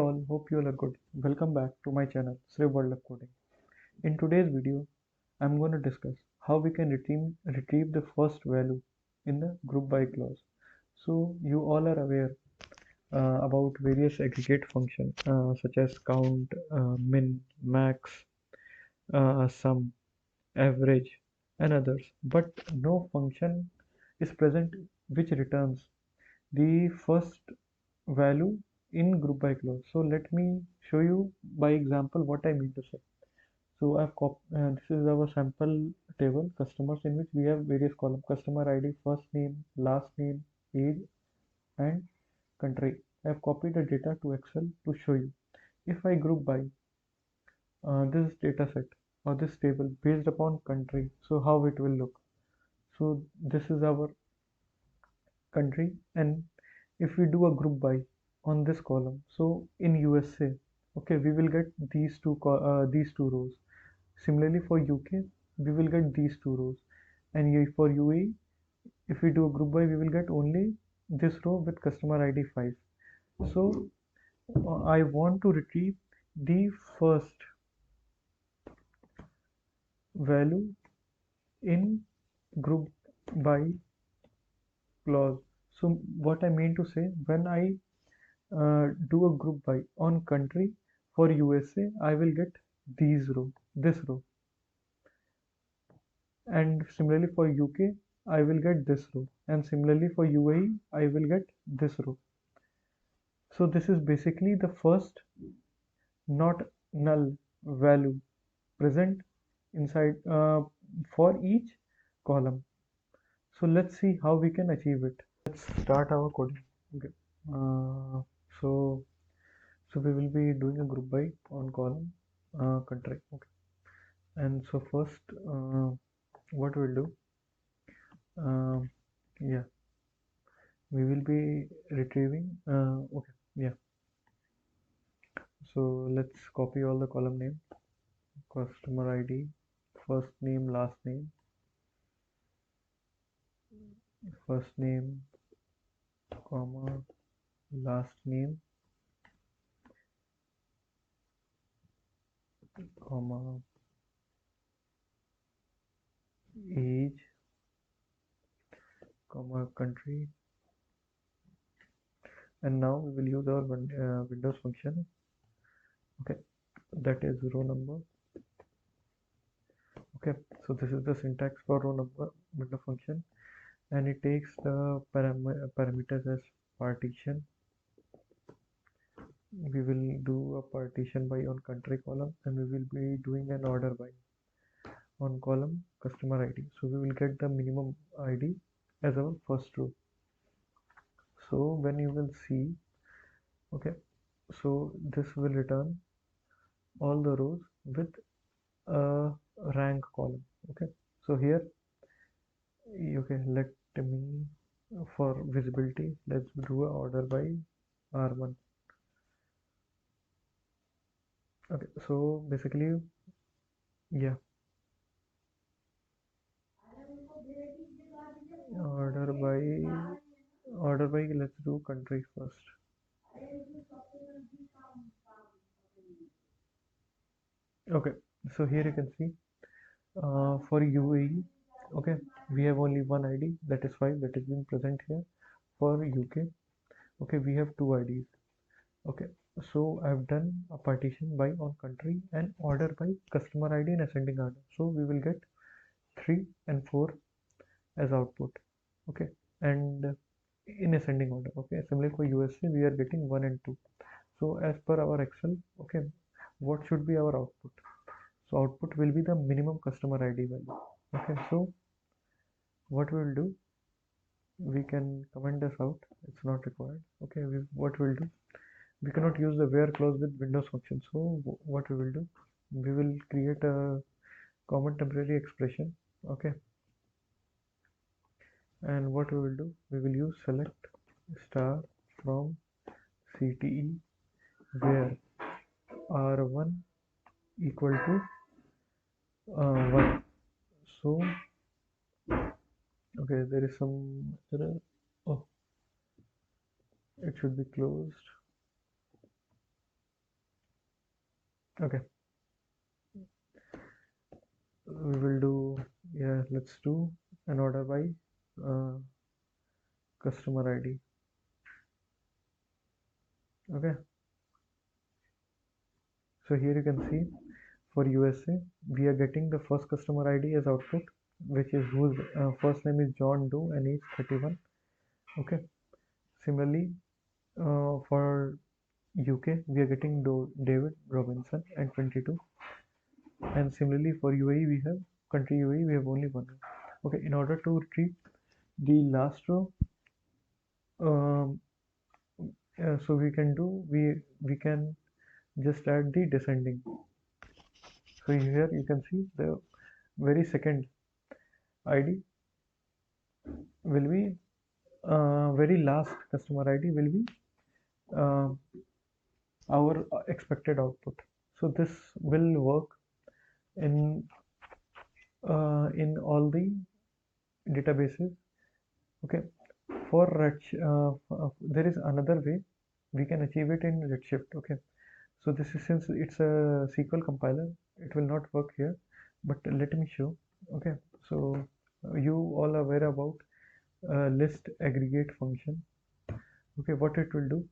all, hope you all are good. Welcome back to my channel, sriwworldofcoding. In today's video, I'm going to discuss how we can retrieve the first value in the group by clause. So you all are aware about various aggregate functions such as count, min, max, sum, average, and others. But no function is present which returns the first value in group by clause. So let me show you by example what I mean to say. So this is our sample table customers in which we have various columns: customer ID, first name, last name, age, and country. I have copied the data to Excel to show you. If I group by this data set or this table based upon country, so how it will look. So this is our country, and if we do a group by on this column, so in USA, okay, we will get these two rows. Similarly for UK, we will get these two rows, and for UAE, if we do a group by, we will get only this row with customer ID 5. So I want to retrieve the first value in group by clause. So what I mean to say, when I do a group by on country for USA, I will get this row, and similarly for UK, I will get this row, and similarly for UAE, I will get this row. So this is basically the first not null value present inside for each column. So let's see how we can achieve it. Let's start our coding. Okay. Uh, so so we will be doing a group by on column country. Okay. And so first, what we'll do, yeah, we will be retrieving. Okay, yeah. So let's copy all the column name, customer ID, first name, last name, first name, comma, last name, comma, age, comma, country, and now we will use our Windows function. Okay, that is row number. Okay, so this is the syntax for row number window function, and it takes the parameters as partition. We will do a partition by on country column, and we will be doing an order by on column customer ID. So we will get the minimum ID as our first row. So when you will see, okay, so this will return all the rows with a rank column. Okay, so here, okay, let me, for visibility, let's do a order by R1. Okay, so basically, yeah, order by let's do country first. Okay, so here you can see for UAE, okay, we have only one ID, that is 5, that is being present here. For UK, okay, we have two IDs. Okay, so I've done a partition by on country and order by customer ID in ascending order. So we will get 3 and 4 as output. Okay, and in ascending order. Okay, similarly for USA, we are getting 1 and 2. So as per our Excel, okay, what should be our output? So output will be the minimum customer ID value. Okay, so what we will do, we can comment this out, it's not required. Okay, what we'll do, we cannot use the where clause with Windows function. So what we will do, we will create a common temporary expression. Okay, and what we will do, we will use select star from CTE where R1 equal to 1. So okay, there is some error. Oh, it should be closed. Okay, we will do, yeah, let's do an order by uh, customer ID. Okay, so here you can see for USA we are getting the first customer ID as output, which is whose first name is John Doe and age 31. Okay, similarly for UK we are getting David Robinson and 22, and similarly for UAE we have country UAE we have only one. Okay, in order to retrieve the last row, um, so we can do, we can just add the descending. So here you can see the very second ID will be very last customer ID will be uh, our expected output. So this will work in all the databases. Okay, for there is another way we can achieve it in Redshift. Okay, so this is, since it's a SQL compiler, it will not work here, but let me show. Okay, so you all are aware about list aggregate function. Okay, what it will do,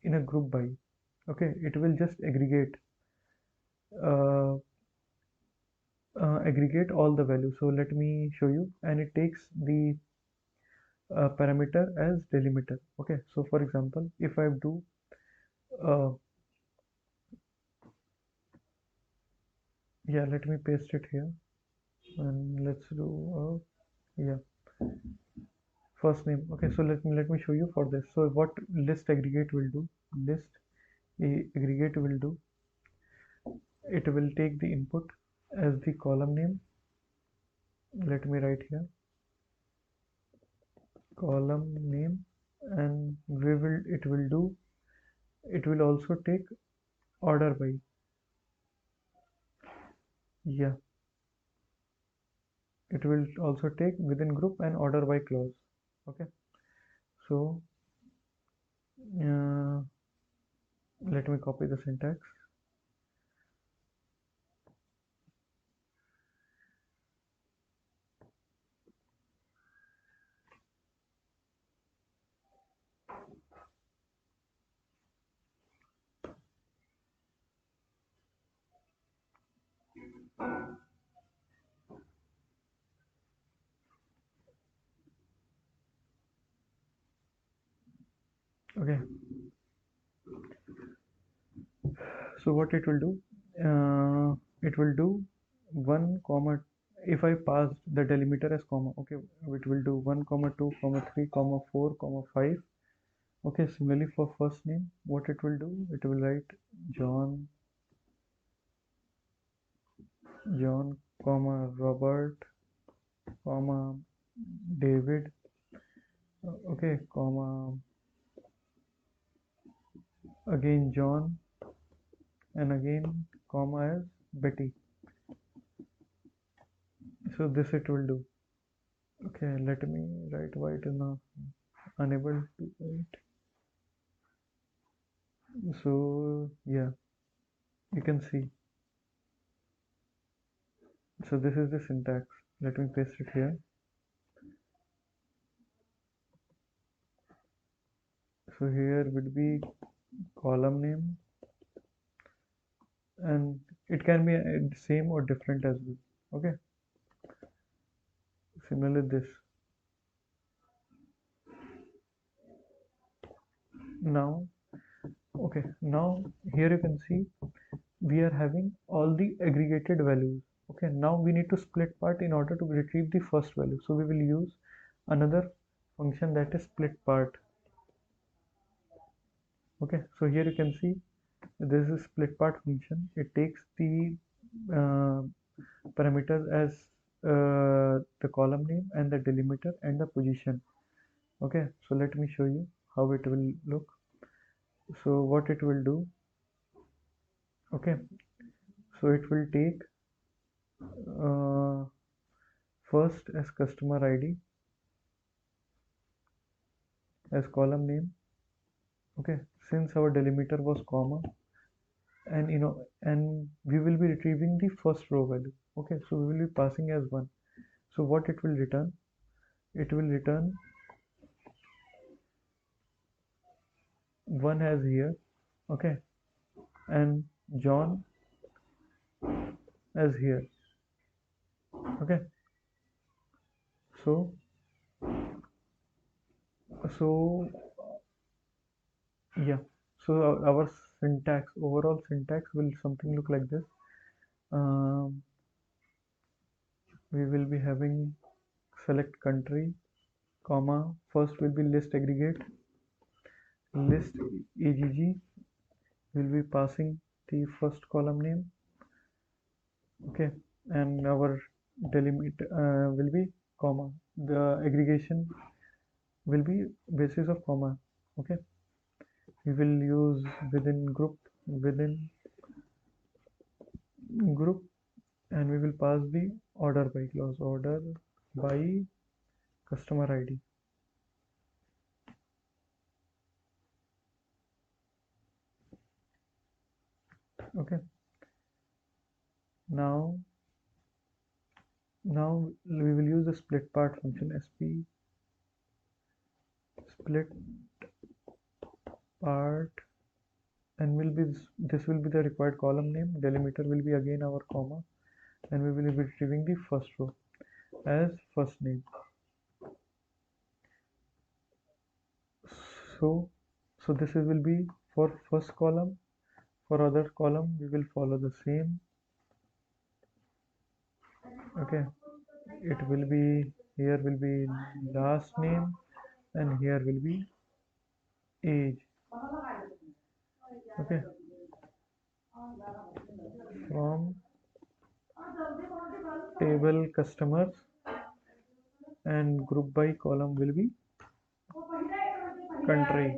in a group by, okay, it will just uh, aggregate all the values. So let me show you, and it takes the parameter as delimiter. Okay, so for example, if I do uh, yeah, let me paste it here, and let's do yeah, first name. Okay, so let me show you for this. So what list aggregate will do, list aggregate will do, it will take the input as the column name. Let me write here column name, and it will do, it will also take order by, yeah, it will also take within group and order by clause. Okay, so uh, let me copy the syntax. Okay, so what it will do, it will do 1 comma, if I passed the delimiter as comma, okay, it will do 1 comma 2 comma 3 comma 4 comma 5. Okay, similarly for first name, what it will do, it will write John, John comma Robert comma David, okay, comma again John, and again comma as Betty. So this it will do. Okay, let me write why it is not unable to write. So yeah, you can see. So this is the syntax. Let me paste it here. So here would be column name, and it can be same or different as well. Okay, similarly this. Now, okay, now here you can see we are having all the aggregated values. Okay, now we need to split part in order to retrieve the first value. So we will use another function, that is split part. Okay, so here you can see this is split part function. It takes the uh, parameters as the column name and the delimiter and the position. Okay, so let me show you how it will look. So what it will do, okay, so it will take uh, first as customer ID as column name. Okay, since our delimiter was comma and we will be retrieving the first row value. Okay, so we will be passing as 1. So what it will return? It will return 1 as here. Okay, and John as here. Okay, so so yeah, so our syntax, overall syntax will something look like this. um, we will be having select country, comma, first will be list aggregate, list agg, will be passing the first column name. Okay, and our delimit will be comma, the aggregation will be basis of comma. Okay, we will use within group, within group, and we will pass the order by clause, order by customer id. Okay, now we will use the split part function, sp split part, and will be this will be the required column name, delimiter will be again our comma, and we will be retrieving the first row as first name. So this will be for first column. For other column we will follow the same. Okay, it will be, here will be last name, and here will be age. Okay, from table customers, and group by column will be country.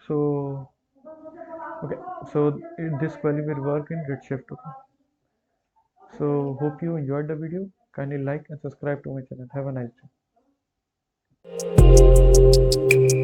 So okay, so this query will work in Redshift. Okay, so hope you enjoyed the video. Kindly like and subscribe to my channel. Have a nice day.